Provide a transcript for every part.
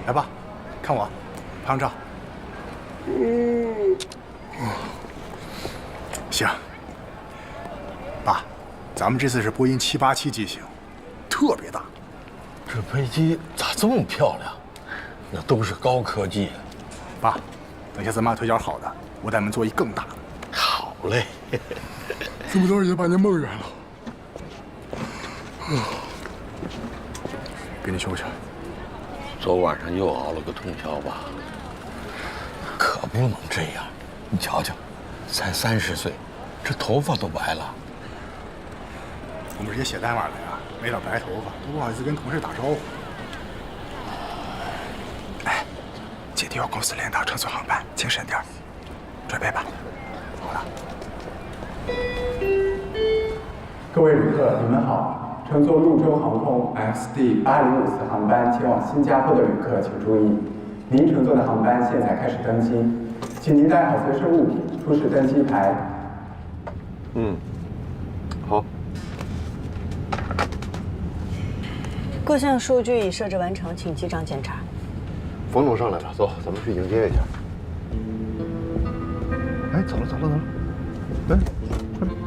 来吧，看我，拍张照。行。爸，咱们这次是波音787机型，特别大。这飞机咋这么漂亮？那都是高科技。爸，等下咱妈腿脚好的，我带你们做一更大的。好嘞。这么多也把您梦圆了。给你休息。昨晚上又熬了个通宵吧？可不能这样，你瞧瞧，才30岁，这头发都白了。我们这些写代码的呀，没点白头发都不好意思跟同事打招呼。哎，姐弟有公司领导乘坐航班，精神点，准备吧。好了。各位旅客，你们好。乘坐陆州航空 XD805次航班前往新加坡的旅客请注意，您乘坐的航班现在开始登机，请您带好随身物品，出示登机牌。好。各项数据已设置完成，请机长检查。冯总上来了，走，咱们去迎接一下。哎，走了。来，快点。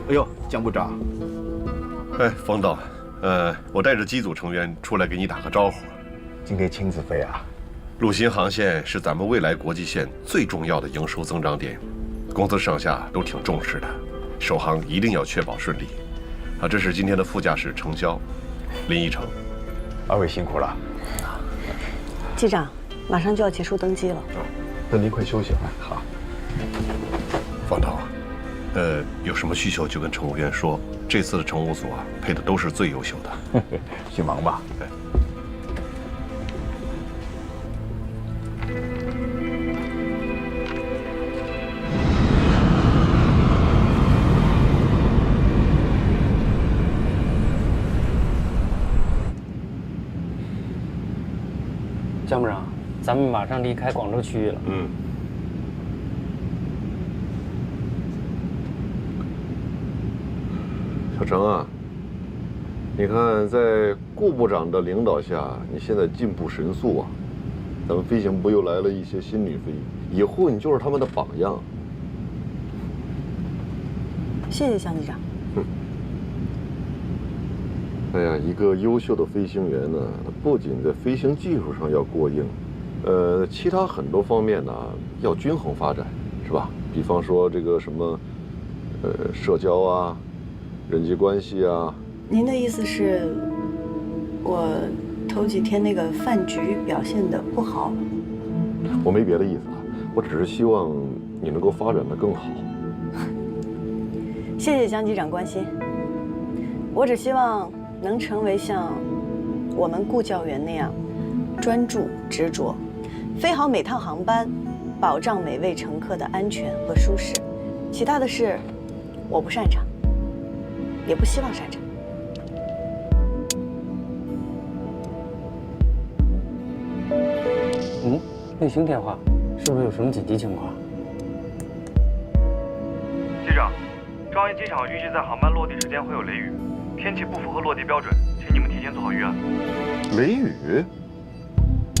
哎呦，江部长。哎，冯总，我带着机组成员出来给你打个招呼。今天亲自飞啊？陆新航线是咱们未来国际线最重要的营收增长点，公司上下都挺重视的，首航一定要确保顺利。啊，这是今天的副驾驶程潇，林依晨。二位辛苦了。机长，马上就要结束登机了。那您快休息吧。好。方导，有什么需求就跟乘务员说，这次的乘务组啊，配的都是最优秀的。去忙吧。对。江部长，咱们马上离开广州区域了。小程啊，你看在顾部长的领导下，你现在进步神速啊！咱们飞行部又来了一些新女飞，以后你就是他们的榜样。谢谢向机长。哎呀，一个优秀的飞行员呢，他不仅在飞行技术上要过硬，其他很多方面呢要均衡发展，是吧？比方说这个什么，社交啊，人际关系啊。您的意思是，我头几天那个饭局表现得不好？我没别的意思啊，我只是希望你能够发展得更好。谢谢江机长关心，我只希望能成为像我们顾教员那样专注执着，飞好每趟航班，保障每位乘客的安全和舒适。其他的事我不擅长，也不希望擅长。卫星电话，是不是有什么紧急情况？机长，樟宜机场预计在航班落地时间会有雷雨，天气不符合落地标准，请你们提前做好预案。雷雨？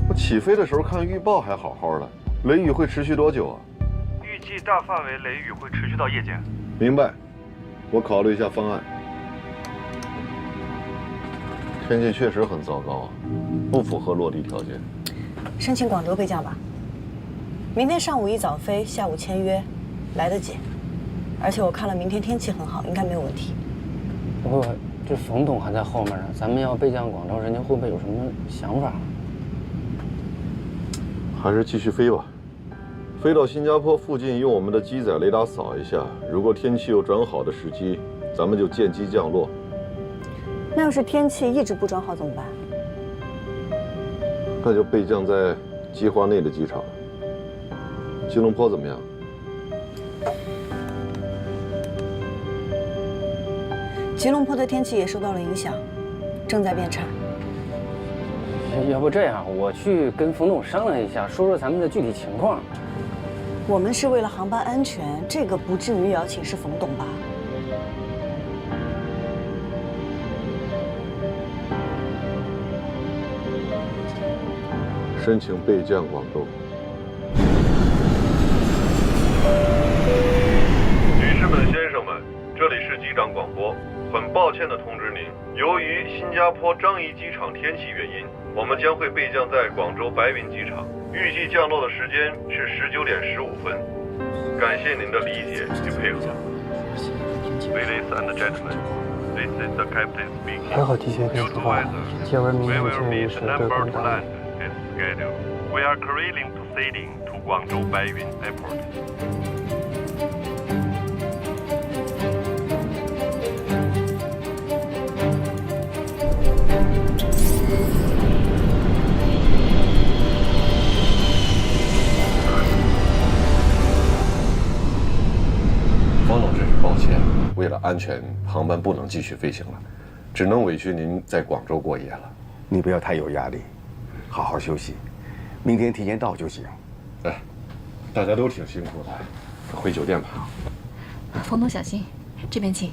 我起飞的时候看预报还好好的，雷雨会持续多久啊？预计大范围雷雨会持续到夜间。明白，我考虑一下方案。天气确实很糟糕啊，不符合落地条件。申请广州备降吧。明天上午一早飞，下午签约，来得及。而且我看了明天天气很好，应该没有问题。不，这冯董还在后面呢，咱们要备降广州，人家会不会有什么想法？还是继续飞吧，飞到新加坡附近，用我们的机载雷达扫一下，如果天气有转好的时机，咱们就见机降落。那要是天气一直不转好怎么办？那就备降在计划内的机场。吉隆坡怎么样？吉隆坡的天气也受到了影响，正在变差。要不这样，我去跟冯总商量一下，说说咱们的具体情况。我们是为了航班安全，这个不至于也要请示冯董吧？申请备降广州。女士们、先生们，这里是机长广播。很抱歉地通知您，由于新加坡樟宜机场天气原因，我们将会备降在广州白云机场，预计降落的时间是19点15分。感谢您的理解与配合。Ladies and gentlemen, this is the captain speaking. 还好提前一天出发，接完明天现在是对空大。We are currently proceeding to Guangzhou Baiyun Airport. 方总，真是抱歉，为了安全，航班不能继续飞行了，只能委屈您在广州过夜了。你不要太有压力，好好休息，明天提前到就行。哎，大家都挺辛苦的，回酒店吧。冯总小心，这边请。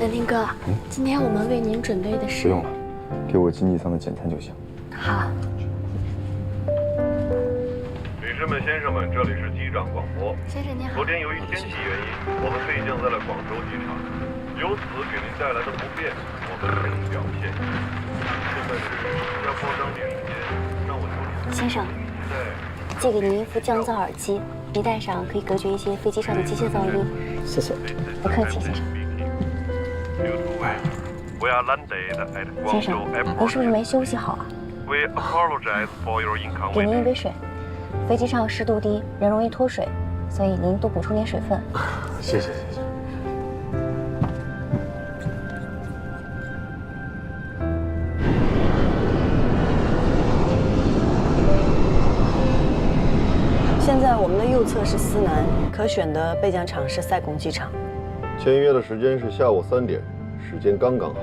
南天哥，今天我们为您准备的是……不用了，给我经济舱的简餐就行。好。女士们、先生们，这里是机长广播。先生您好。昨天由于天气原因，我们备降在了广州机场，由此给您带来的不便，我们深表歉意。现在是新加坡当地时间上午9点。先生，借给您一副降噪耳机，您戴上可以隔绝一些飞机上的机械噪音。谢谢。不客气，先生。先生，您是不是没休息好啊？给您一杯水。飞机上湿度低，人容易脱水，所以您多补充点水分。谢谢，谢谢。现在我们的右侧是思南，可选的备降场是塞贡机场。签约的时间是下午3点，时间刚刚好。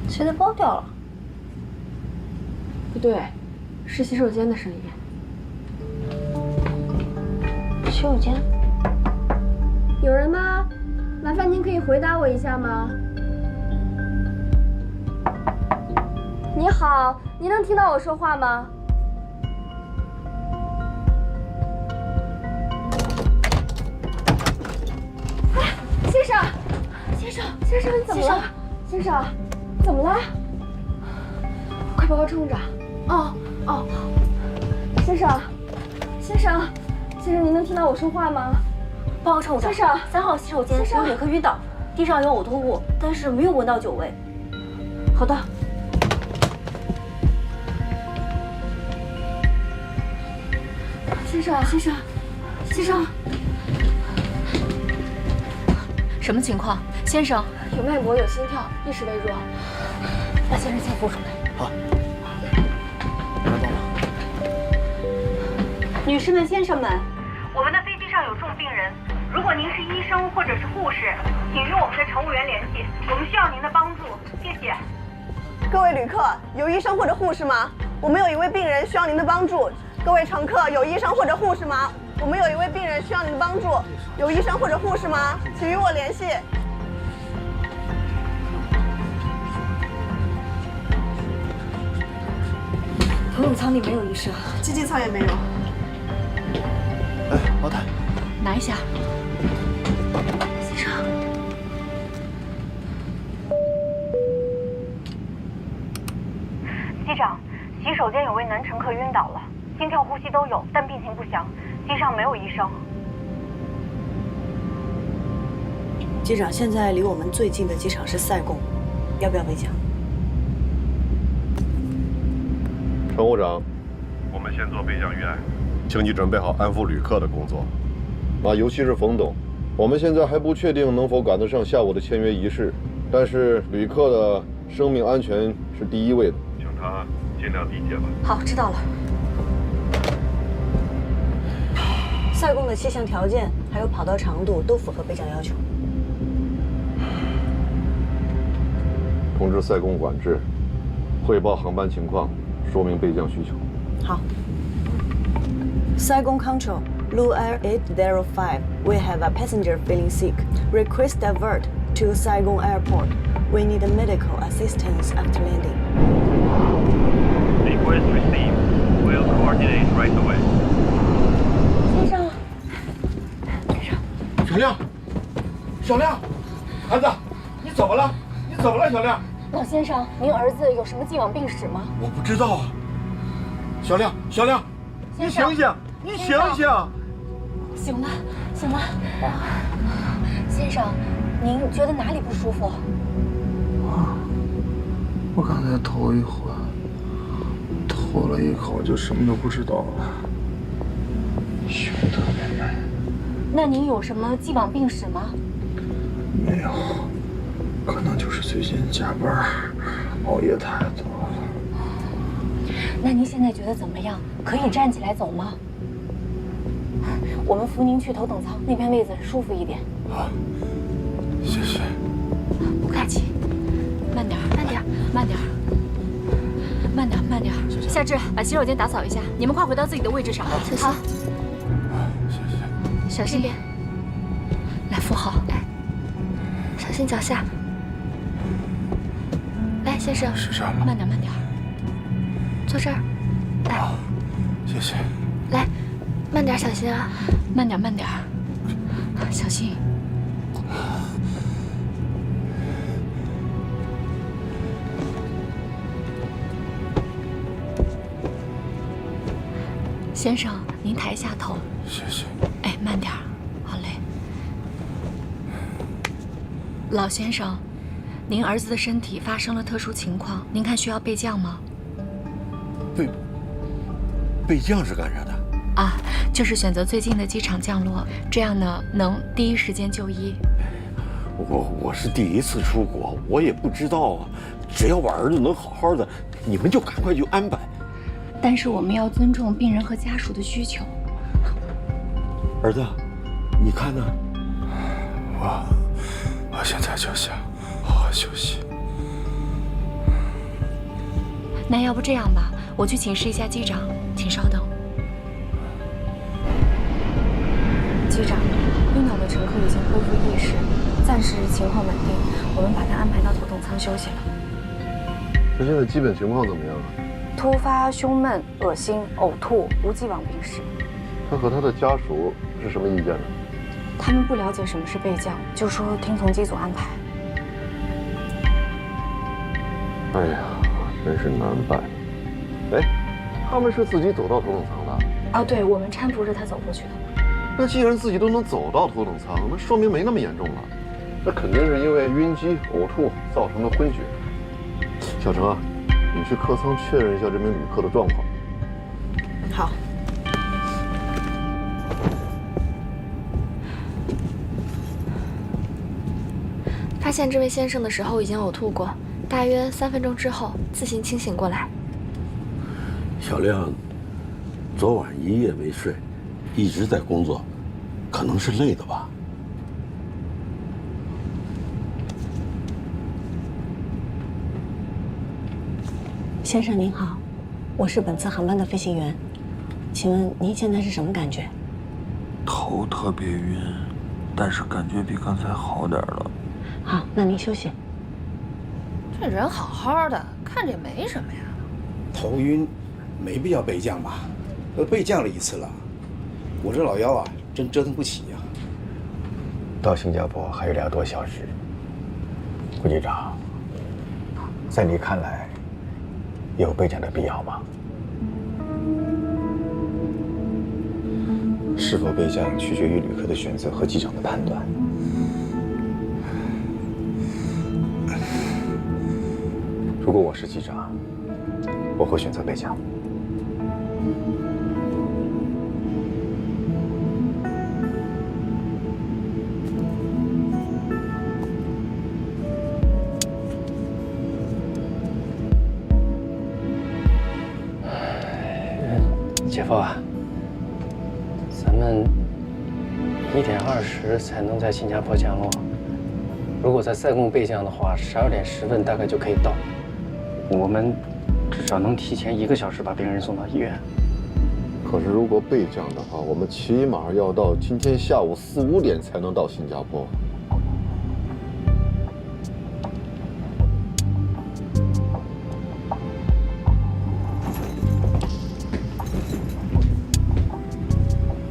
谁的包掉了？不对，是洗手间的声音。洗手间？有人吗？麻烦您可以回答我一下吗？你好，您能听到我说话吗？哎，先生，先生，先生，你怎么了？先生。怎么了？快把我冲着！哦，先生，先生，先生，您能听到我说话吗？帮我冲着。先生，3号洗手间有旅客晕倒，地上有呕吐物，但是没有闻到酒味。好的。先生，先生，先生，什么情况？先生，有脉搏，有心跳，意识微弱。把先生先扶出来。好。你们帮忙。女士们、先生们，我们的飞机上有重病人，如果您是医生或者是护士，请与我们的乘务员联系，我们需要您的帮助，谢谢。各位旅客，有医生或者护士吗？我们有一位病人需要您的帮助。各位乘客，有医生或者护士吗？我们有一位病人需要您的帮助，有医生或者护士吗？请与我联系。头等舱里没有医生，经济舱也没有。来，毛毯。拿一下。先生。机长，洗手间有位男乘客晕倒了，心跳、呼吸都有，但病情不详，机上没有医生。机长，现在离我们最近的机场是塞贡，要不要备降？乘务长，我们先做备降预案，请你准备好安抚旅客的工作。尤其是冯董，我们现在还不确定能否赶得上下午的签约仪式，但是旅客的生命安全是第一位的，请他尽量理解吧。好，知道了。塞贡的气象条件还有跑道长度都符合备降要求。通知塞贡管制，汇报航班情况，说明备降需求。好。Saigon Control, Blue Air 805. We have a passenger feeling sick. Request divert to Saigon Airport. We need medical assistance after landing. Request received. We'll coordinate right away. 先生，小亮，小亮，孩子，你怎么了？你怎么了，小亮？老先生，您儿子有什么既往病史吗？我不知道啊。小亮，小亮，你醒醒，你醒醒！醒了，醒了。先生，您觉得哪里不舒服？我刚才头一回，吐了一口就什么都不知道了，胸特别闷。那您有什么既往病史吗？没有，可能就是最近加班熬夜太多了。那您现在觉得怎么样？可以站起来走吗？我们扶您去头等舱，那边位子舒服一点。好，谢谢。不客气。慢点，慢点，慢点，慢点，慢点。夏至，把洗手间打扫一下。你们快回到自己的位置上。好，谢谢。小心点。来，扶好。来，小心脚下。来，先生。是这样吗？慢点，慢点。坐这儿。来。好，谢谢。来，慢点，小心啊。慢点，慢点。小心。先生，您抬下头。谢谢。哎，慢点儿，好嘞。老先生，您儿子的身体发生了特殊情况，您看需要备降吗？备降是干啥的？啊，就是选择最近的机场降落，这样呢能第一时间就医。我是第一次出国，我也不知道啊。只要我儿子能好好的，你们就赶快去安排。但是我们要尊重病人和家属的需求。儿子，你看呢？我现在就想好好休息。那要不这样吧，我去请示一下机长，请稍等。机长，晕倒的乘客已经恢复意识，暂时情况稳定，我们把他安排到头等舱休息了。他现在基本情况怎么样啊？突发胸闷、恶心、呕吐，无既往病史。他和他的家属是什么意见呢？他们不了解什么是备降，就说听从机组安排。哎呀，真是难办。哎，他们是自己走到头等舱的？啊，对，我们搀扶着他走过去的。那既然自己都能走到头等舱，那说明没那么严重了。那肯定是因为晕机、呕吐造成的昏厥。小程啊，你去客舱确认一下这名旅客的状况。好。发现这位先生的时候已经呕吐过，大约3分钟之后自行清醒过来。小亮，昨晚一夜没睡，一直在工作，可能是累的吧。先生您好，我是本次航班的飞行员，请问您现在是什么感觉？头特别晕，但是感觉比刚才好点了。好，那您休息。这人好好的，看着也没什么呀。头晕，没必要备降吧？都备降了一次了。我这老腰啊，真折腾不起呀。到新加坡还有2多小时，顾局长，在你看来，有备降的必要吗？是否备降取决于旅客的选择和机长的判断。如果我是机长，我会选择备降。姐夫啊，咱们1点20才能在新加坡降落。如果在塞贡备降的话，12点10分大概就可以到。我们至少能提前1个小时把病人送到医院。可是如果备降的话，我们起码要到今天下午4、5点才能到新加坡。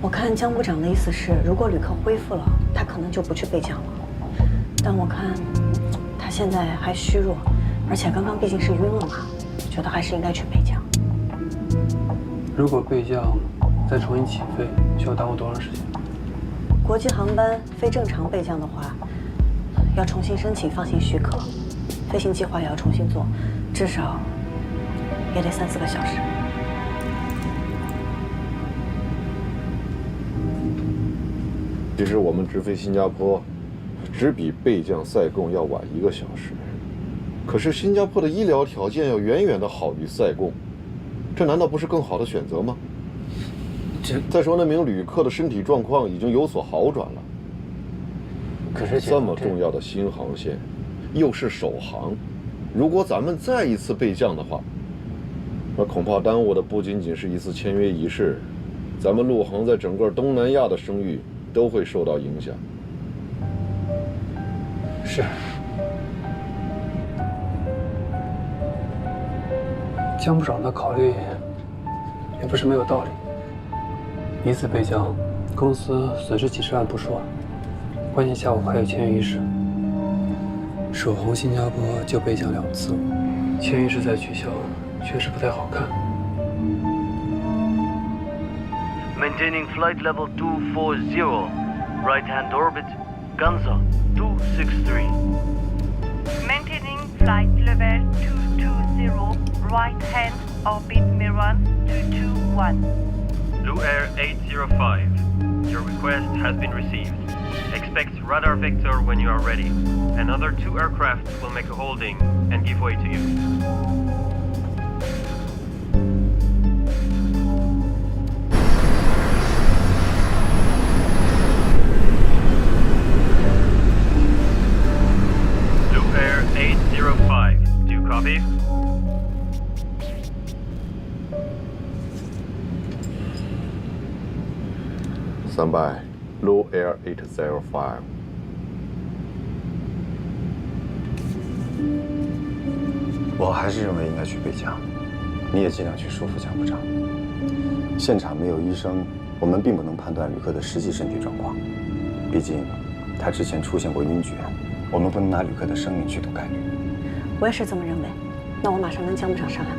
我看江部长的意思是，如果旅客恢复了，他可能就不去备降了。但我看他现在还虚弱，而且刚刚毕竟是晕了嘛，觉得还是应该去备降。如果备降再重新起飞，需要耽误多长时间？国际航班非正常备降的话，要重新申请放行许可，飞行计划也要重新做，至少也得3、4个小时。其实我们直飞新加坡，只比备降塞贡要晚1个小时。可是新加坡的医疗条件要远远的好于塞贡，这难道不是更好的选择吗？再说那名旅客的身体状况已经有所好转了。可是这么重要的新航线，又是首航，如果咱们再一次备降的话，那恐怕耽误的不仅仅是一次签约仪式，咱们陆航在整个东南亚的声誉都会受到影响。是。江部长的考虑也不是没有道理。一次备降，公司损失几十万不说，关键下午还有签约仪式。首航新加坡就备降2次，签约仪式再取消，确实不太好看。Maintaining flight level 240, right-hand orbit, Ganza 263. Maintaining flight level 220, right-hand orbit, Miran 221. Blue Air 805, your request has been received. Expect radar vector when you are ready. Another 2 aircraft will make a holding and give way to you. Blue Air 805, do you copy? Stand by, Blue Air 805。我还是认为应该去备降，你也尽量去说服江部长。现场没有医生，我们并不能判断旅客的实际身体状况，毕竟他之前出现过晕厥，我们不能拿旅客的生命去赌概率。我也是这么认为，那我马上跟江部长商量。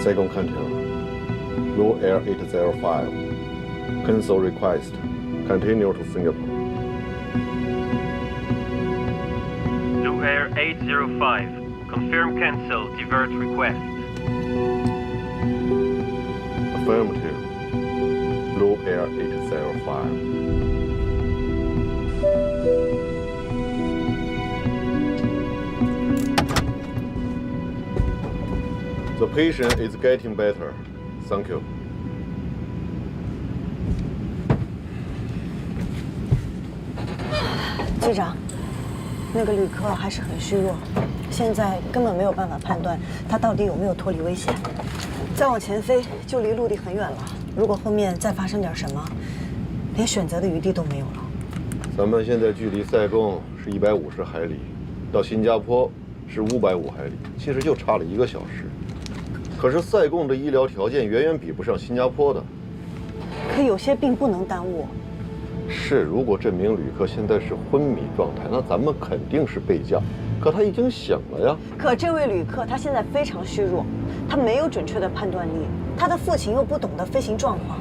Saigon Canton, Blue Air 805, cancel request, continue to Singapore. Blue Air 805, confirm cancel, divert request. Affirmative, Blue Air 805. The patient is getting better. Thank you. 机长，那个旅客还是很虚弱，现在根本没有办法判断他到底有没有脱离危险。再往前飞就离陆地很远了，如果后面再发生点什么，连选择的余地都没有了。咱们现在距离塞贡是150海里，到新加坡是550海里，其实就差了1个小时。可是塞贡的医疗条件远远比不上新加坡的。可有些病不能耽误。是，如果这名旅客现在是昏迷状态，那咱们肯定是备降。可他已经醒了呀。可这位旅客他现在非常虚弱，他没有准确的判断力，他的父亲又不懂得飞行状况。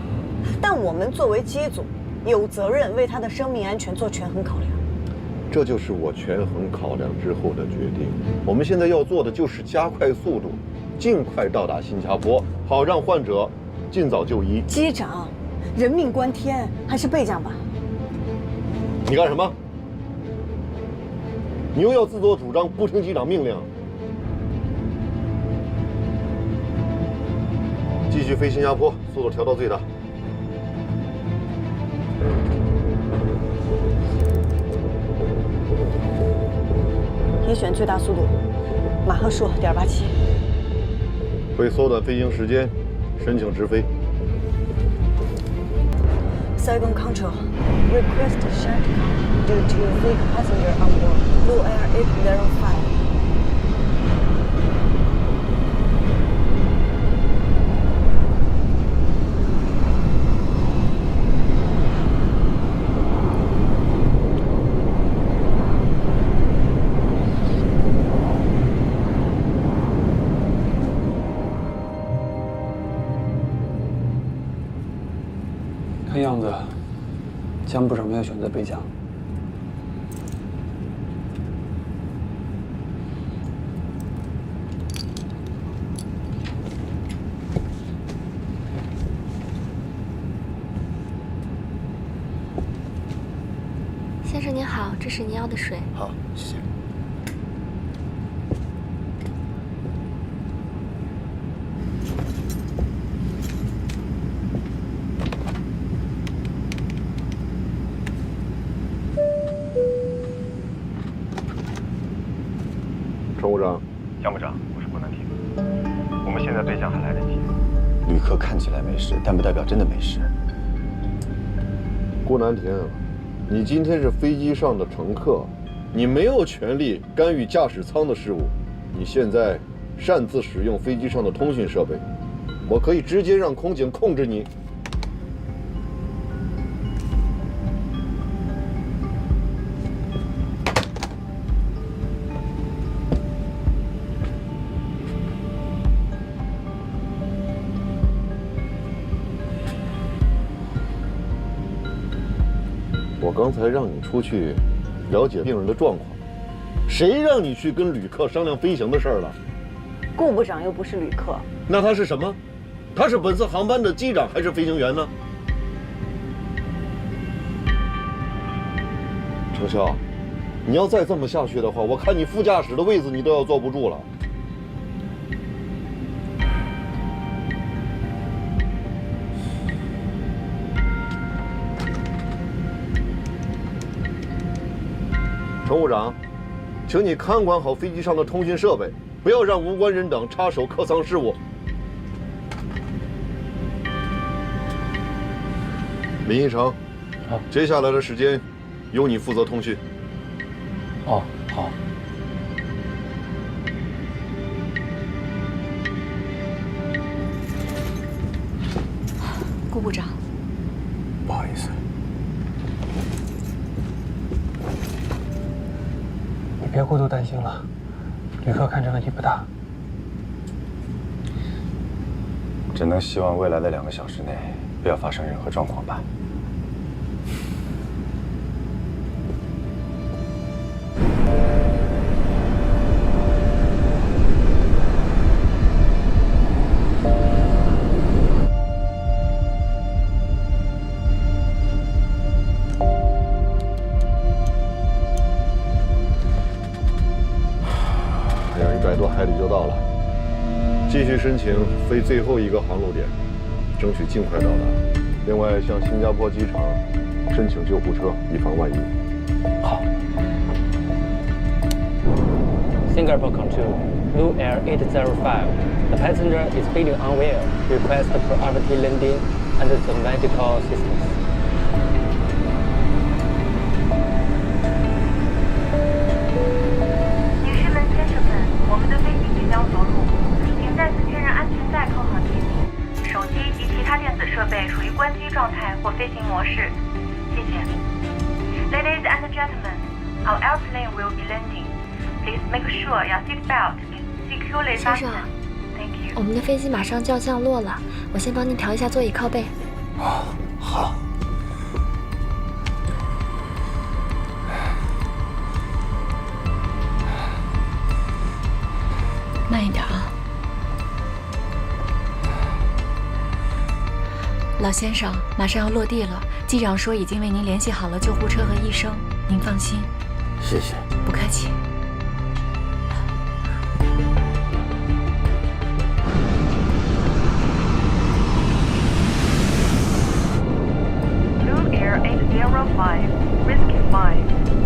但我们作为机组，有责任为他的生命安全做权衡考量。这就是我权衡考量之后的决定。我们现在要做的就是加快速度，尽快到达新加坡，好让患者尽早就医。机长，人命关天，还是备降吧。你干什么？你又要自作主张，不听机长命令？继续飞新加坡，速度调到最大。你选最大速度，马赫数.87。为缩短飞行时间，申请直飞。Saigon Control, request shutdown due to weak passenger on board. Blue Air 805. 看样子，江部长没有选择备降。先生您好，这是您要的水。好，谢谢。乘务长，江部长，我是顾南亭。我们现在备降还来得及。旅客看起来没事，但不代表真的没事。顾南亭，你今天是飞机上的乘客，你没有权利干预驾驶舱的事务。你现在擅自使用飞机上的通讯设备，我可以直接让空警控制你。我刚才让你出去了解病人的状况，谁让你去跟旅客商量飞行的事儿了？顾部长又不是旅客，那他是什么？他是本次航班的机长还是飞行员呢？程潇，你要再这么下去的话，我看你副驾驶的位子你都要坐不住了。乘务长，请你看管好飞机上的通讯设备，不要让无关人等插手客舱事务。林一成，接下来的时间由你负责通讯。哦，好。顾部长，不好意思。你别过度担心了，旅客看着问题不大。只能希望未来的2个小时内不要发生任何状况吧。100多海里就到了，继续申请飞最后一个航路点，争取尽快到达。另外，向新加坡机场申请救护车，以防万一。好。Singapore Control, Blue Air 805. The passenger is feeling unwell. Request priority landing under the medical assistance. 女士们、先生们，我们的飞机即将着陆，请再次确认安全带扣好系紧，手机及其他电子设备处于关机状态或飞行模式。谢谢。Ladies and gentlemen, our airplane will be landing. Please make sure your seat belt is securely 先生 fastened. Thank you. 我们的飞机马上就要降落了，我先帮您调一下座椅靠背。好。慢一点啊，老先生，马上要落地了。机长说已经为您联系好了救护车和医生，您放心。谢谢。不客气。 Blue Air 805, Whiskey 5.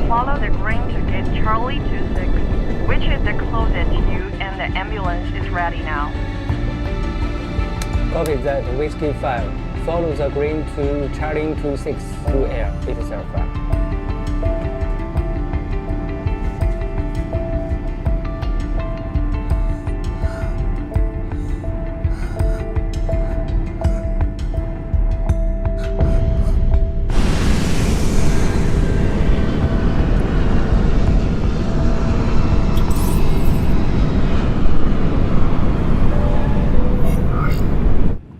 Follow the green to get Charlie 26, which is the closest to you, and the ambulance is ready now. Copy that, Whiskey 5. Follow the green to Charlie 26, Blue Air 805.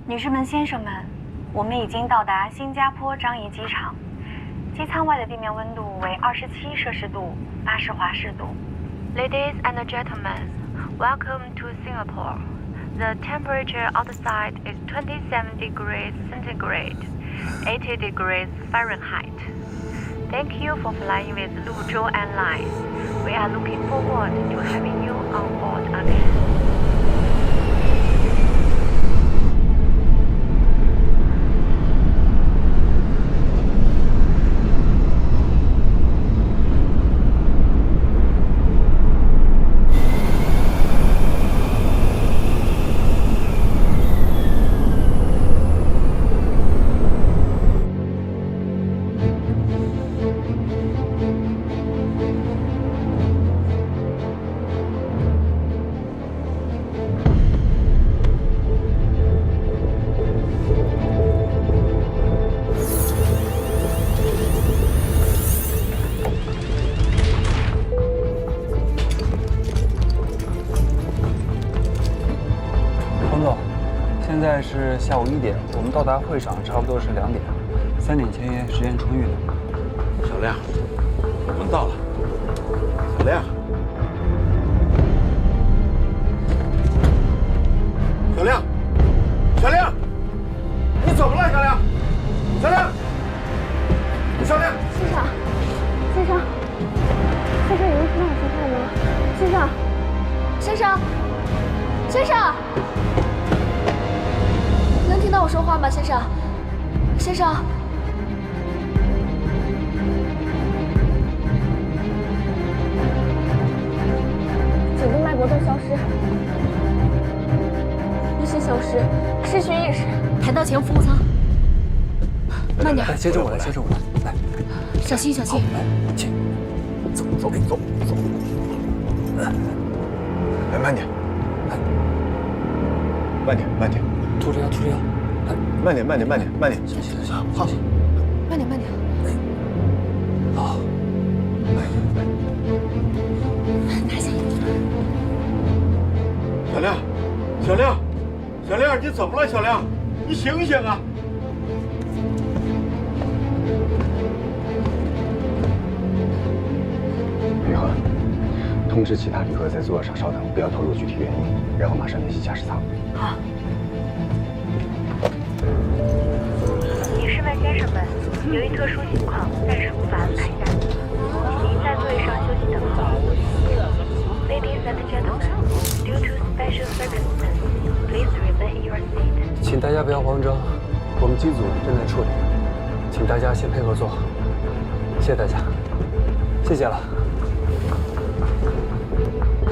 女士们、先生们，我们已经到达新加坡樟宜机场。机舱外的地面温度为27摄氏度，80华氏度。Ladies and gentlemen, welcome to Singapore. The temperature outside is 27 degrees centigrade, 80 degrees Fahrenheit. Thank you for flying with Luzhou Airlines. We are looking forward to having you on board again. 现在是下午1点，我们到达会场差不多是2点，3点签约，时间充裕的。小亮，我们到了。小亮，小亮，小亮，你怎么了，小亮？小亮，小亮，先生，先生，先生，有人听到我说话吗？先生，先生，先生。 能听到我说话吗，先生？先生，颈部脉搏都消失，呼吸消失，失去意识。抬到前服务舱，慢点。来，接着我来，接着我来，来，小心，小心。来，请，走，走，走，走。来，慢点，来，慢点，慢点。 吐着药，吐着药，来，慢点，慢点，慢点，慢点，小心，小心，好，慢点，慢点，好，来，拿下。小亮，小亮，小亮，你怎么了？小亮，你醒醒啊！宇恒，通知其他旅客在座位上稍等，不要透露具体原因，然后马上联系驾驶舱。好。 女士们、先生们，由于特殊情况，暂时无法安排下机，请您在座位上休息等候。Ladies and gentlemen, due to special circumstances, please remain in your seat. 请大家不要慌张，我们机组正在处理，请大家先配合做好。谢谢大家，谢谢了。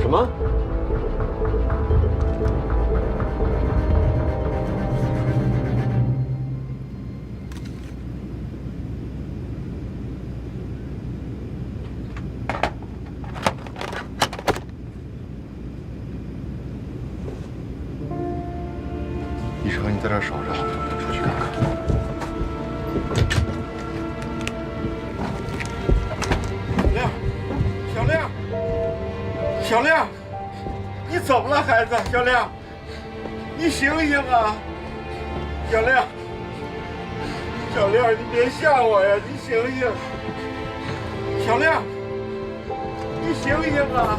什么？一哲，你在这儿守着，出去看看。小亮，小亮，你怎么了，孩子？小亮，你醒醒啊！小亮，小亮，你别吓我呀！你醒醒！小亮，你醒醒啊！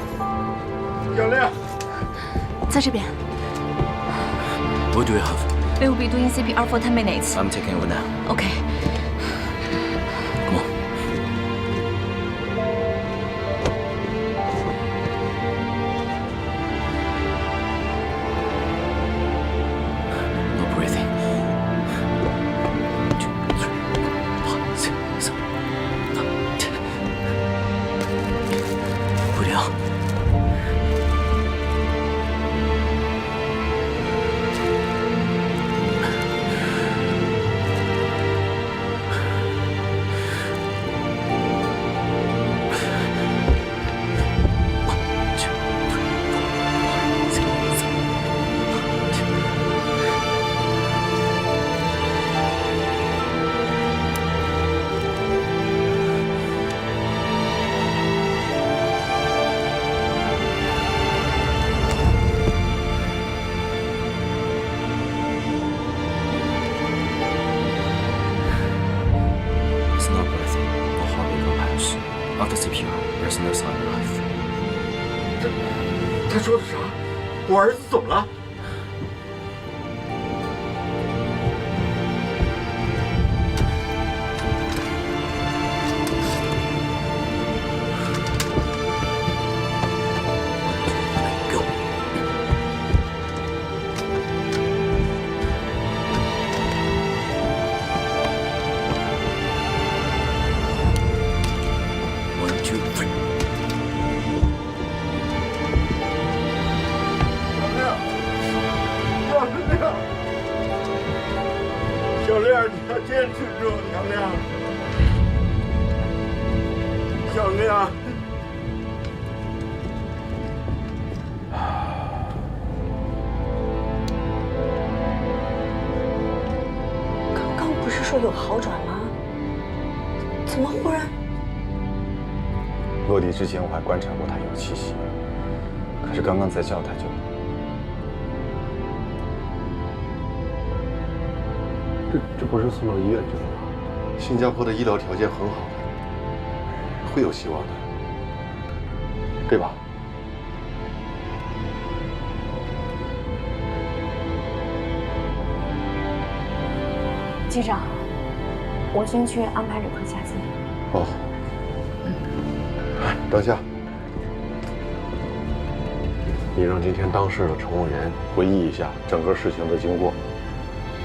小亮，在这边。What do you have? We will be doing CPR for 10 minutes. I'm taking over now. Okay. Come on. No breathing. 1, 2, 3, 4, 5, 6, 7, 8, 9, 10. 不掉。After CPR, there's no sign of life. 他说的啥？我儿子怎么了？小亮，你要坚持住，小亮，小亮。刚刚不是说有好转吗？怎么忽然？落地之前我还观察过他有气息，可是刚刚再叫他就。这不是送到医院去了吗？新加坡的医疗条件很好的，会有希望的，对吧？机长，我先去安排旅客下机。哦。等下，你让今天当事的乘务员回忆一下整个事情的经过。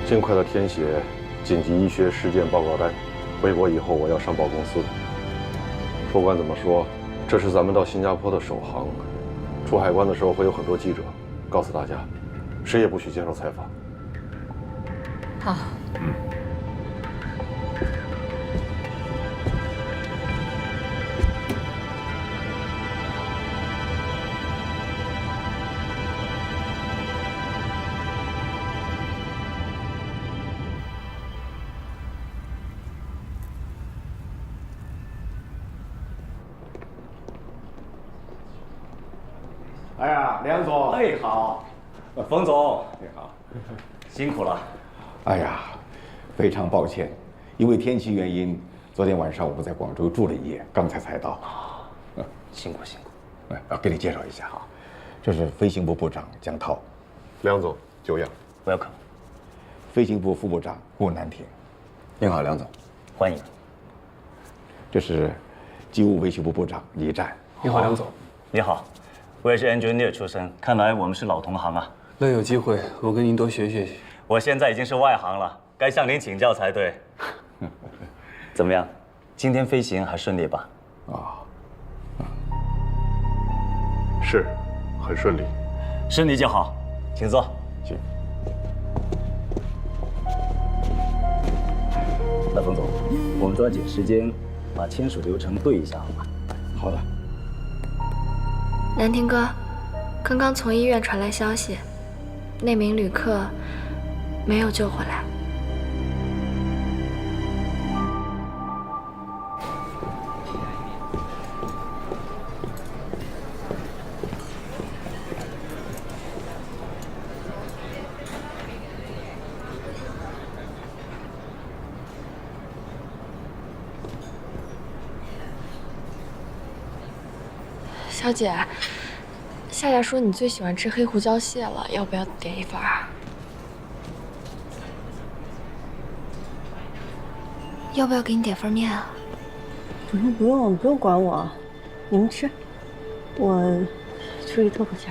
尽快的填写紧急医学事件报告单，回国以后我要上报公司的。不管怎么说，这是咱们到新加坡的首航，出海关的时候会有很多记者，告诉大家，谁也不许接受采访。好。哎呀，梁总，哎好，冯总，你好，辛苦了。哎呀，非常抱歉，因为天气原因，昨天晚上我们在广州住了一夜，刚才到。辛苦辛苦。我给你介绍一下哈，这是飞行部部长江涛，梁总久仰。Welcome。飞行部副部长顾南亭。您好，梁总，欢迎。这是机务维修部部长李战。你好，梁总。你好。我也是 engineer 出身，看来我们是老同行啊。那有机会，我跟您多学学。我现在已经是外行了，该向您请教才对。怎么样？今天飞行还顺利吧？是，很顺利。顺利就好，请坐。请。那冯总，我们抓紧时间把签署流程对一下，好吗？好的。南亭哥，刚刚从医院传来消息，那名旅客没有救回来。小姐，夏夏说你最喜欢吃黑胡椒蟹了，要不要点一份啊？要不要给你点份面啊？不用管我，你们吃，我出去透口气。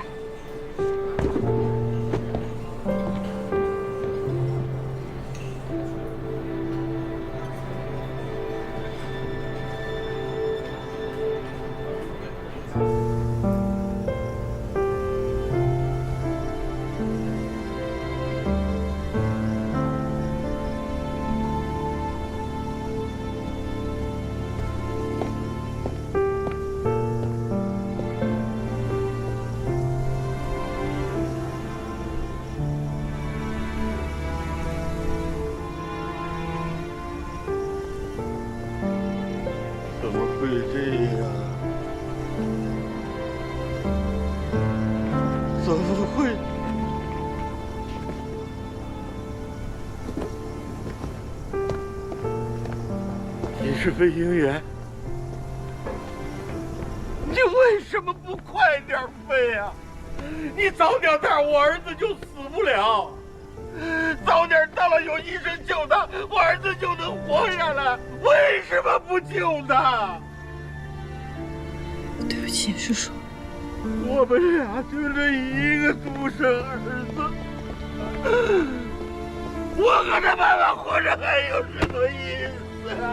怎么会这样？怎么会？你是飞行员，你为什么不快点飞啊？你早点到，我儿子就死不了。早点到了，有医生救他，我儿子就能活下来。为什么不救他？对不起，叔叔。我们俩就这一个独生儿子，我和他妈妈活着还有什么意思啊？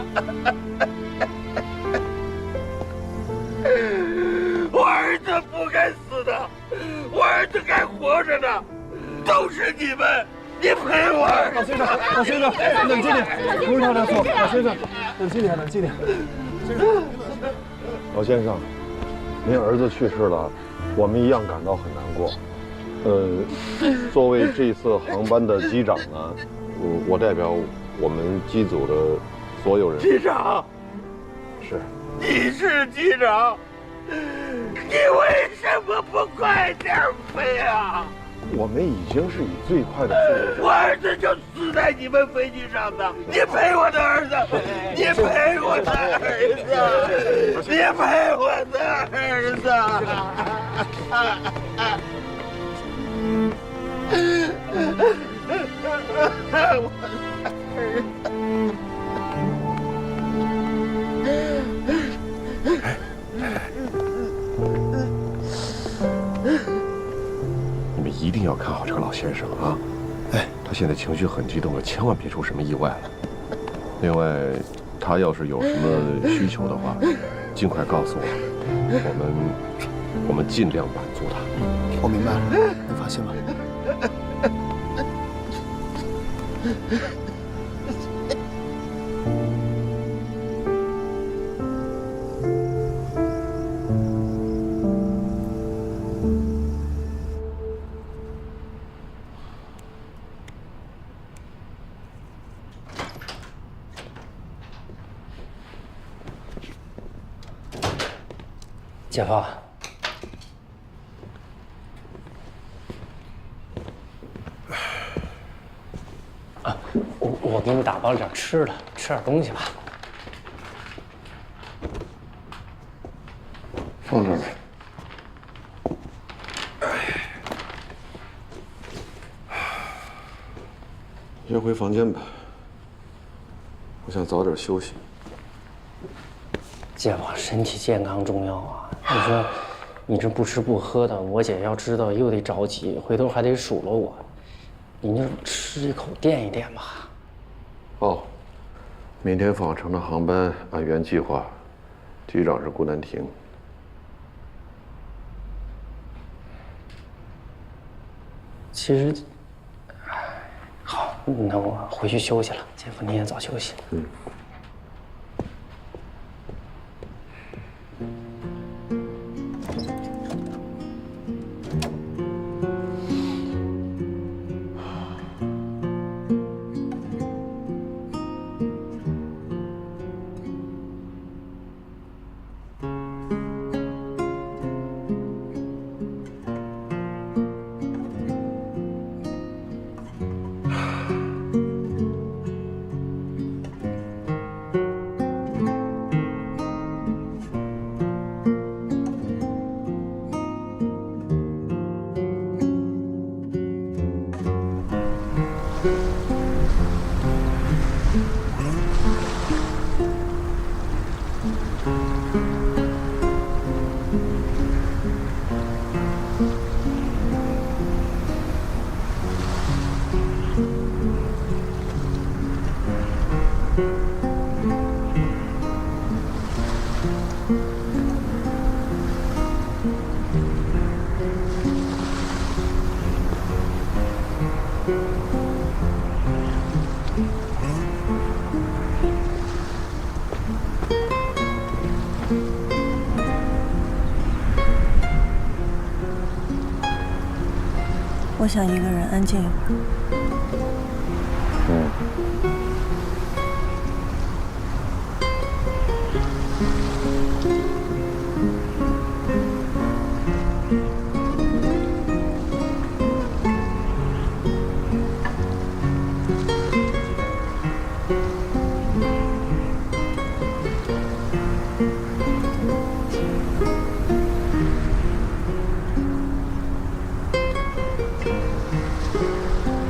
我儿子不该死的，我儿子该活着的，都是你们。你陪我！老先生，老先生，冷静点，不是他的错。老先生，冷静点，冷静点。老先生，您儿子去世了，我们一样感到很难过。作为这次航班的机长呢，我代表我们机组的所有人。机长，是。你是机长，你为什么不快点飞啊？我们已经是以最快的速度。我儿子就死在你们飞机上的，你陪我的儿子，你陪我的儿子，你陪我的儿子。我的你们一定要看好这个老先生啊！哎，他现在情绪很激动，可千万别出什么意外了。另外，他要是有什么需求的话，尽快告诉我，我们尽量满足他。我明白了，你放心吧。姐夫，我给你打包了点吃的，吃点东西吧。放这儿呗。先回房间吧，我想早点休息。姐夫，身体健康重要啊！你说，你这不吃不喝的，我姐要知道又得着急，回头还得数落我。你就吃一口垫一垫吧。哦，明天返程的航班按原计划，机长是顾南亭。其实，好，那我回去休息了。姐夫你也早休息。嗯。我想一个人安静一会儿。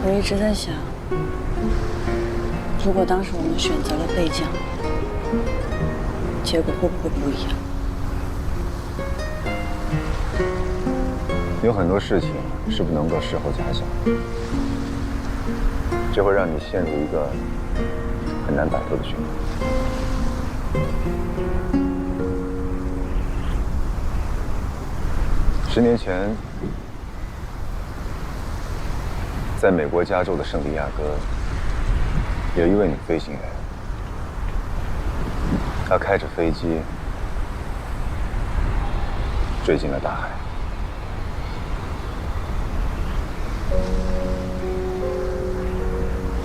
我一直在想，如果当时我们选择了备降，结果会不会不一样？有很多事情是不能够事后假想，这会让你陷入一个很难摆脱的循环。10年前，在美国加州的圣地亚哥，有一位女飞行员，她开着飞机坠进了大海。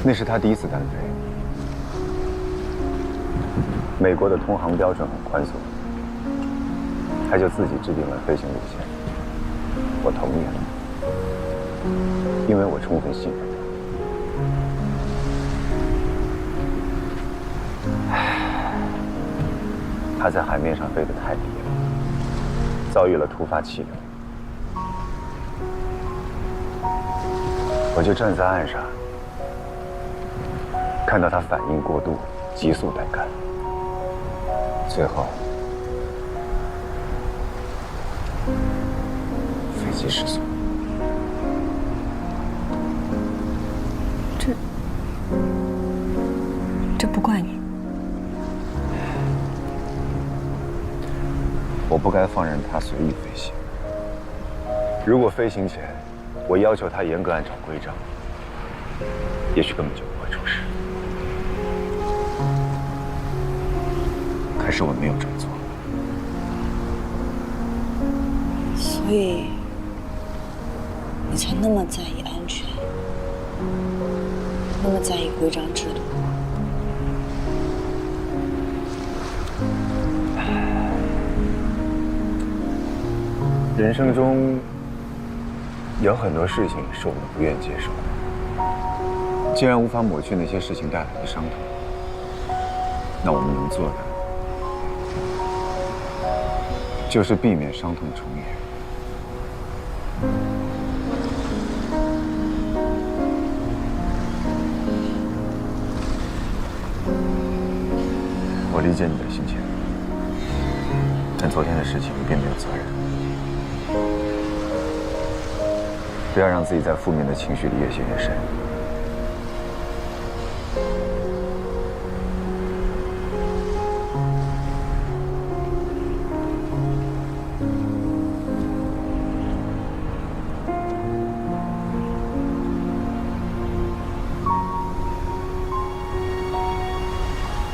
那是她第一次单飞。美国的通航标准很宽松，她就自己制定了飞行路线，我同意了。因为我充分信任他。他在海面上飞得太低了，遭遇了突发气流。我就站在岸上，看到他反应过度，急速带杆，最后飞机失速。这不怪你。我不该放任他随意飞行。如果飞行前我要求他严格按照规章，也许根本就不会出事。可是我没有这么做。所以你才那么在意安全，那么在意规章制度。人生中有很多事情是我们不愿接受的。既然无法抹去那些事情带来的伤痛，那我们能做的就是避免伤痛重演。我理解你的心情，但昨天的事情你并没有责任。不要让自己在负面的情绪里越陷越深。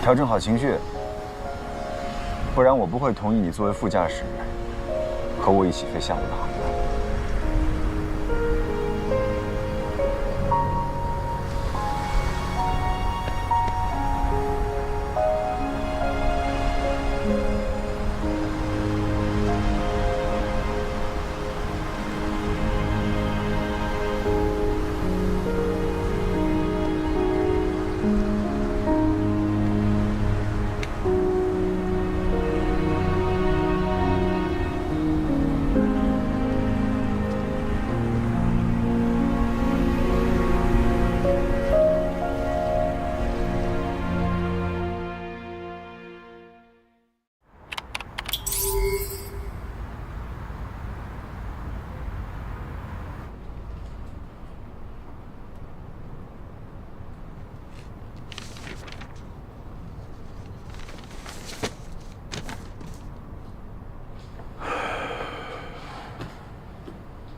调整好情绪，不然我不会同意你作为副驾驶和我一起飞下午的航班。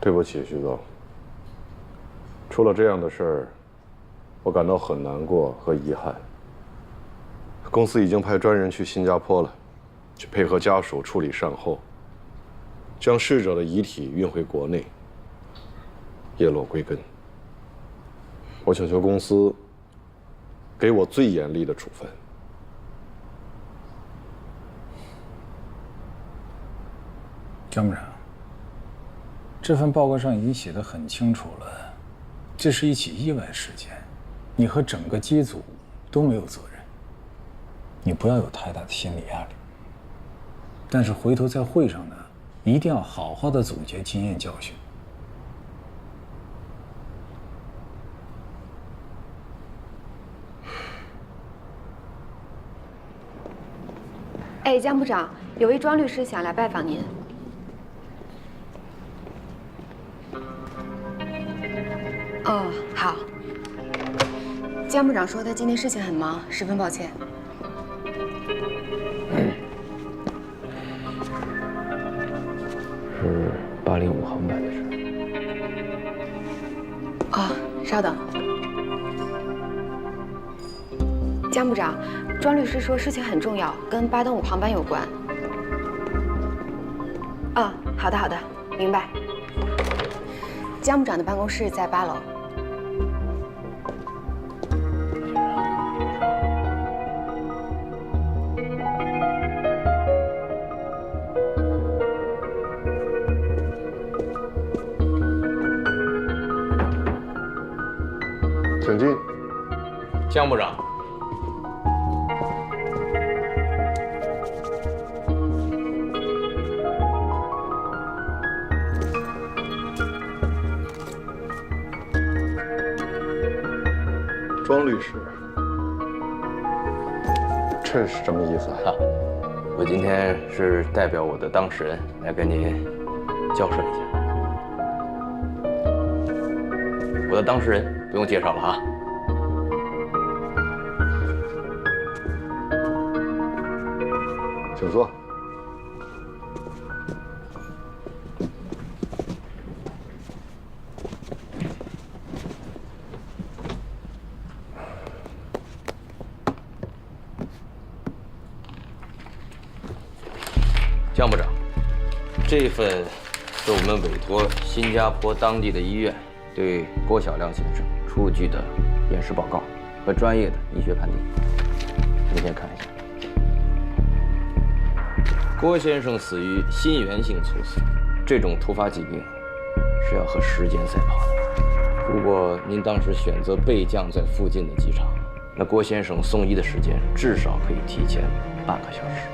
对不起，徐总。出了这样的事儿，我感到很难过和遗憾。公司已经派专人去新加坡了，去配合家属处理善后，将逝者的遗体运回国内，叶落归根。我请求公司给我最严厉的处分。江部长。这份报告上已经写得很清楚了，这是一起意外事件，你和整个机组都没有责任，你不要有太大的心理压力。但是回头在会上呢，一定要好好的总结经验教训。哎，江部长，有位庄律师想来拜访您。哦，好。江部长说他今天事情很忙，十分抱歉。是805航班的事。哦，稍等。江部长，庄律师说事情很重要，跟805航班有关。哦，好的好的，明白。江部长的办公室在8楼。请进。江部长。庄律师，这是什么意思啊？我今天是代表我的当事人来跟您交涉一下。我的当事人不用介绍了啊。请坐。江部长，这份是我们委托新加坡当地的医院对郭晓亮先生出具的验尸报告和专业的医学判定，您先看一下。郭先生死于心源性猝死，这种突发疾病是要和时间赛跑的。如果您当时选择备降在附近的机场，那郭先生送医的时间至少可以提前半个小时，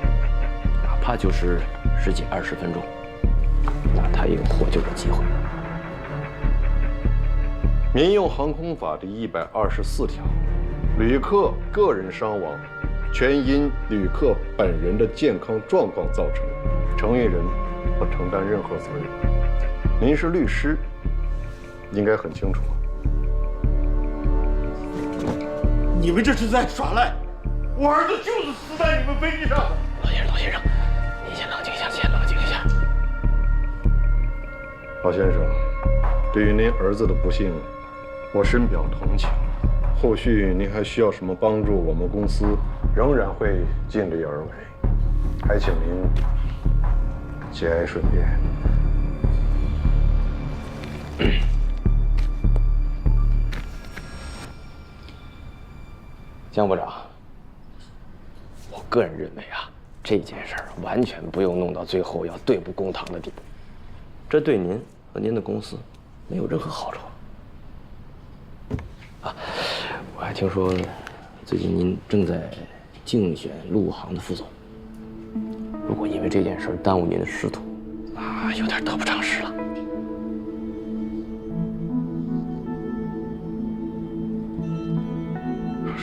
哪怕就是10几20分钟，那他也有获救的机会。民用航空法第124条，旅客个人伤亡全因旅客本人的健康状况造成，承运人不承担任何责任。您是律师，应该很清楚。你们这是在耍赖！我儿子就是死在你们飞机上的。老先生，您先冷静一下，先冷静一下。老先生，对于您儿子的不幸，我深表同情。后续您还需要什么帮助，我们公司仍然会尽力而为，还请您节哀顺变。江部长，我个人认为啊，这件事儿完全不用弄到最后要对簿公堂的地步，这对您和您的公司没有任何好处。啊，我还听说最近您正在竞选陆航的副总，如果因为这件事耽误您的仕途，那有点得不偿失了。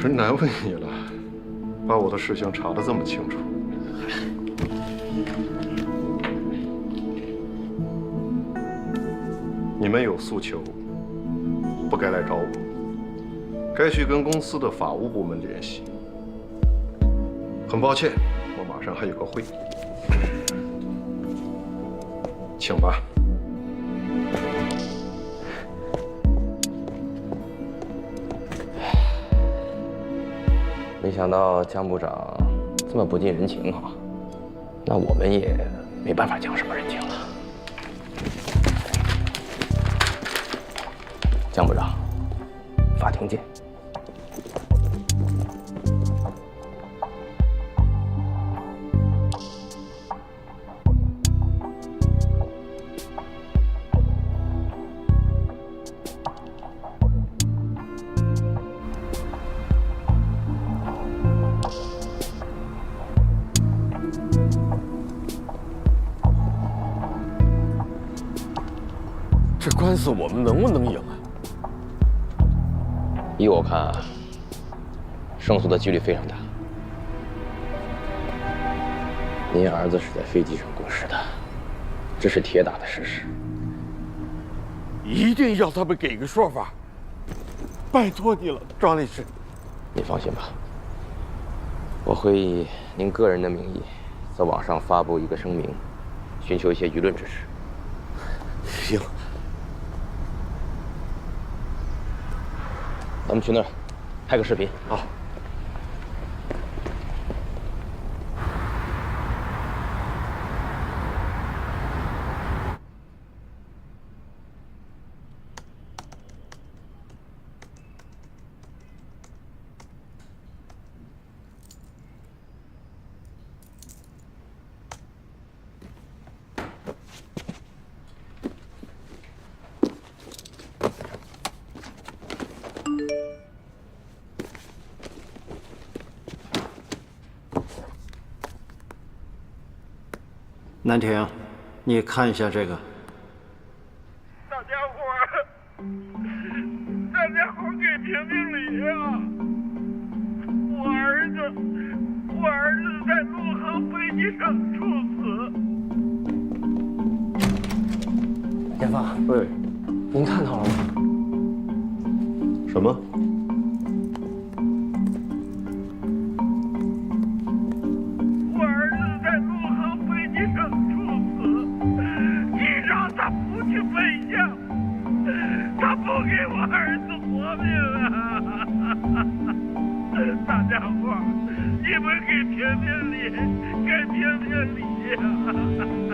真难为你了，把我的事情查得这么清楚。你们有诉求，不该来找我，该去跟公司的法务部门联系。很抱歉，我马上还有个会，请吧。没想到江部长这么不近人情啊，那我们也没办法讲什么人情了。江部长，法庭见。这官司我们能不能赢啊？依我看啊，胜诉的几率非常大。您儿子是在飞机上过世的，这是铁打的事实。一定要他们给个说法，拜托你了，庄律师。您放心吧，我会以您个人的名义，在网上发布一个声明，寻求一些舆论支持。行。咱们去那儿拍个视频。好。南亭，你看一下这个。大家伙给评评理啊！我儿子在陆航飞机上猝死。严发，对，您看到了吗？什么？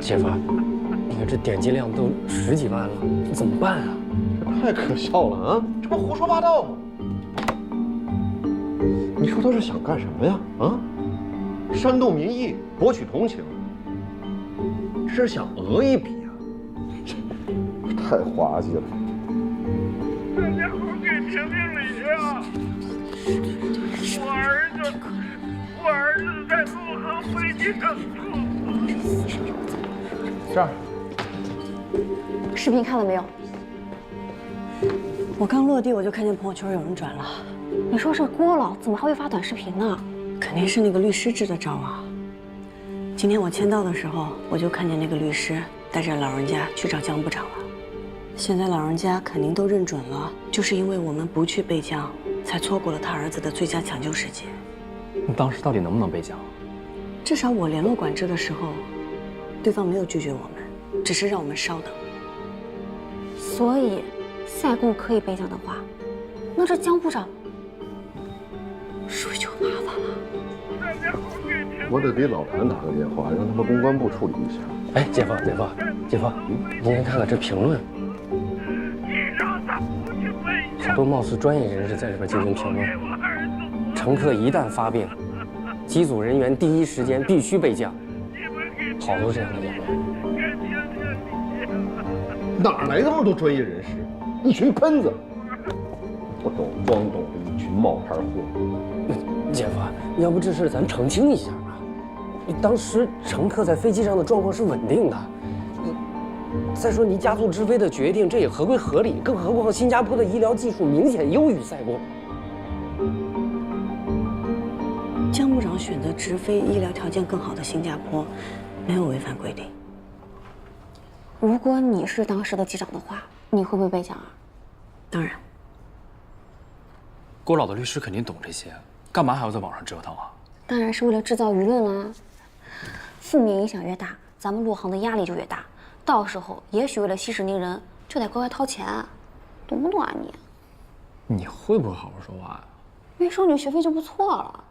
谢发，你看这点击量都10几万了，这怎么办啊？这太可笑了啊！这不胡说八道吗？你说他是想干什么呀？啊，煽动民意，博取同情，这是想讹一笔啊！这太滑稽了。大家伙给评评理啊！我儿子在陆航飞机上猝死。这儿。视频看了没有？我刚落地我就看见朋友圈有人转了。你说是郭老怎么还会发短视频呢？肯定是那个律师支的招啊！今天我签到的时候，我就看见那个律师带着老人家去找江部长了。现在老人家肯定都认准了，就是因为我们不去备江，才错过了他儿子的最佳抢救时机。你当时到底能不能备江？至少我联络管制的时候，对方没有拒绝我们，只是让我们稍等。所以，赛贡可以备江的话，那这江部长说就麻烦了。我得给老谭打个电话，让他们公关部处理一下。哎，姐夫，您先看看这评论，好多貌似专业人士在这边进行评论。乘客一旦发病，机组人员第一时间必须备降，好多这样的言论。哪来那么多专业人士？一群喷子，不懂装懂的一群冒牌货。姐夫，要不这事咱澄清一下吧？当时乘客在飞机上的状况是稳定的。再说你加速直飞的决定，这也合规合理，更何况新加坡的医疗技术明显优于塞贡。江部长选择直飞医疗条件更好的新加坡，没有违反规定。如果你是当时的机长的话，你会不会备降啊？当然。郭老的律师肯定懂这些，干嘛还要在网上折腾啊？当然是为了制造舆论啦。负面影响越大，咱们落行的压力就越大。到时候也许为了息事宁人，就得格外掏钱，懂不懂啊你？你会不会好好说话呀？没收你学费就不错了。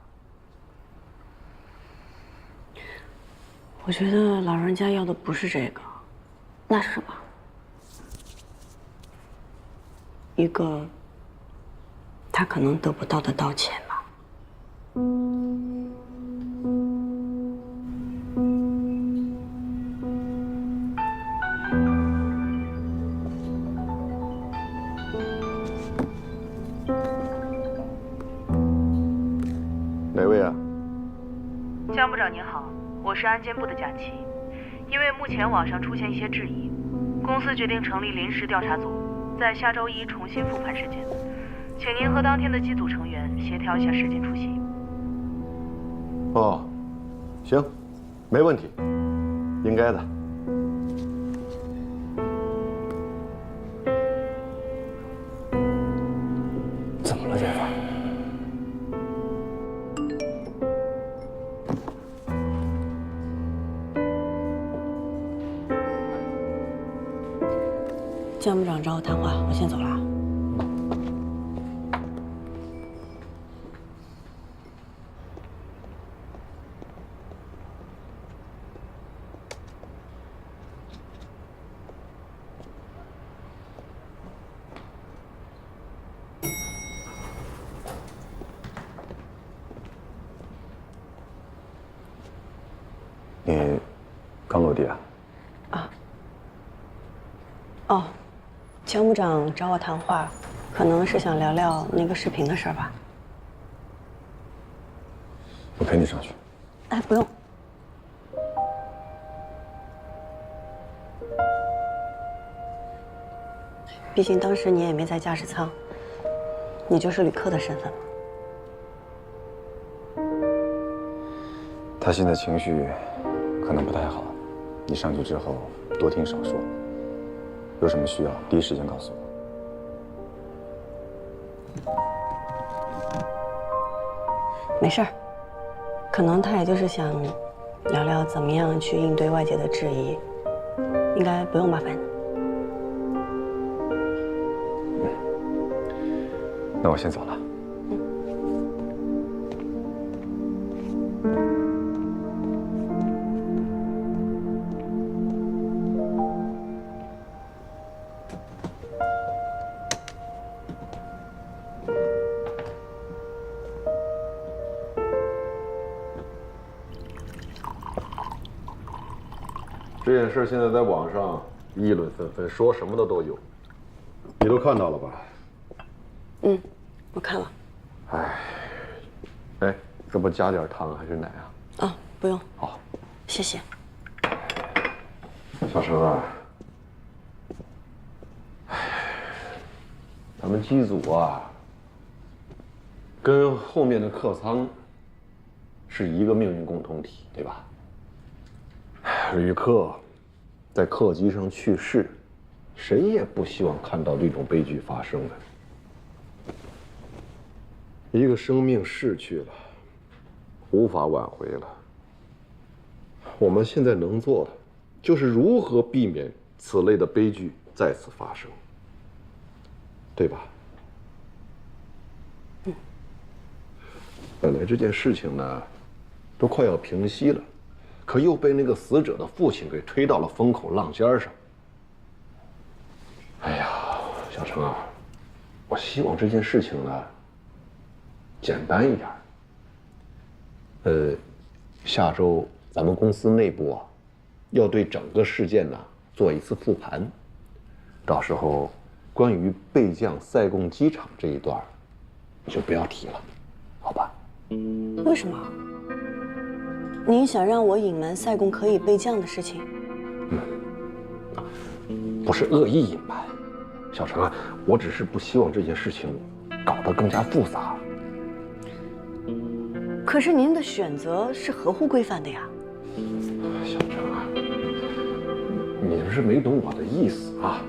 我觉得老人家要的不是这个，那是什么？一个他可能得不到的道歉吧。哪位啊？江部长您好，我是安监部的贾琪。因为目前网上出现一些质疑，公司决定成立临时调查组，在下周一重新复盘事件，请您和当天的机组成员协调一下时间出席。哦，行，没问题，应该的。怎么了，姐夫？江部长找我谈话，我先走了。你刚落地啊？哦，江部长找我谈话，可能是想聊聊那个视频的事儿吧。我陪你上去。哎，不用。毕竟当时你也没在驾驶舱，你就是旅客的身份嘛。他现在情绪可能不太好，你上去之后多听少说，有什么需要第一时间告诉我。没事儿，可能他也就是想聊聊怎么样去应对外界的质疑，应该不用麻烦你。那我先走了。这件事现在在网上议论纷纷，说什么的都有，你都看到了吧？嗯，我看了。哎，这不加点糖还是奶啊？哦，不用。好，谢谢。小陈啊，咱们机组啊，跟后面的客舱是一个命运共同体，对吧？旅客在客机上去世，谁也不希望看到这种悲剧发生的。一个生命逝去了，无法挽回了。我们现在能做的，就是如何避免此类的悲剧再次发生，对吧？本来这件事情呢，都快要平息了，可又被那个死者的父亲给推到了风口浪尖上。哎呀，小程啊，我希望这件事情呢，简单一点。下周咱们公司内部啊，要对整个事件呢做一次复盘，到时候关于备降塞贡机场这一段，你就不要提了，好吧？为什么？您想让我隐瞒塞贡可以备降的事情？不是恶意隐瞒，小程啊，我只是不希望这件事情搞得更加复杂。可是您的选择是合乎规范的呀。小程啊，你是没懂我的意思啊。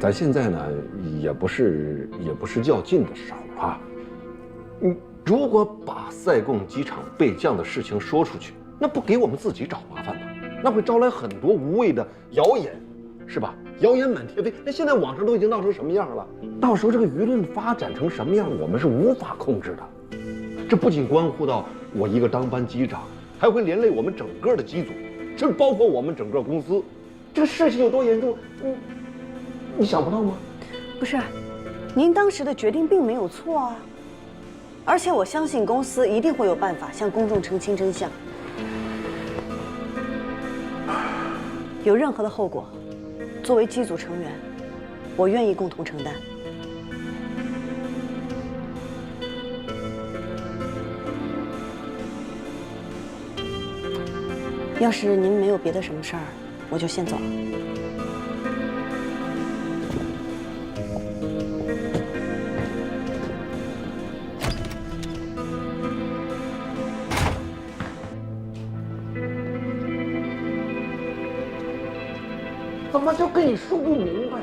咱现在呢，也不是较劲的时候啊。如果把塞贡机场备降的事情说出去，那不给我们自己找麻烦吗？那会招来很多无谓的谣言，是吧？谣言满天飞。那现在网上都已经闹成什么样了？到时候这个舆论发展成什么样，我们是无法控制的。这不仅关乎到我一个当班机长，还会连累我们整个的机组，甚至包括我们整个公司。这个事情有多严重，你想不到吗？不是，您当时的决定并没有错啊。而且我相信公司一定会有办法向公众澄清真相。有任何的后果，作为机组成员，我愿意共同承担。要是您没有别的什么事儿，我就先走了。怎么就跟你说不明白？